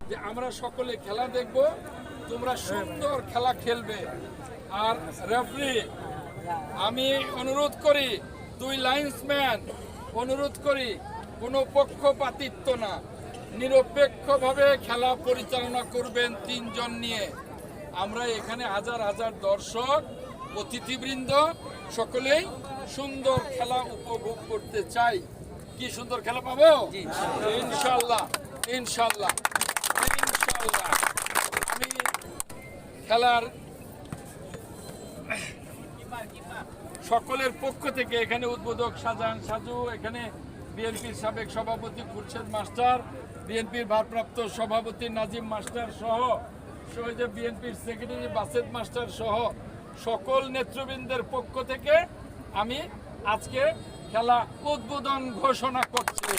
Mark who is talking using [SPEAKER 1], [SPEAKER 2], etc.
[SPEAKER 1] যে আমরা সকলে খেলা দেখব, তোমরা সুন্দর খেলা খেলবে। আর রেফারি আমি অনুরোধ করি, দুই লাইন্সম্যান অনুরোধ করি কোনো পক্ষপাতিত্ব না, নিরপেক্ষভাবে খেলা পরিচালনা করবেন তিনজন নিয়ে। আমরা এখানে হাজার হাজার দর্শক অতিথিবৃন্দ সকলেই সুন্দর খেলা উপভোগ করতে চাই। কি সুন্দর খেলা পাবো ইনশাল্লাহ, ইনশাল্লাহ, ইনশাল্লাহ। আমি খেলার সকলের পক্ষ থেকে এখানে উদ্বোধক শাহজাহান সাজু, এখানে বিএনপির সাবেক সভাপতি খুরশেদ মাস্টার, বিএনপির ভারপ্রাপ্ত সভাপতি নাজিম মাস্টার সহ বিএনপির সেক্রেটারি বাসেদ মাস্টার সহ সকল নেতৃবৃন্দের পক্ষ থেকে আমি আজকে খেলা উদ্বোধন ঘোষণা করছি।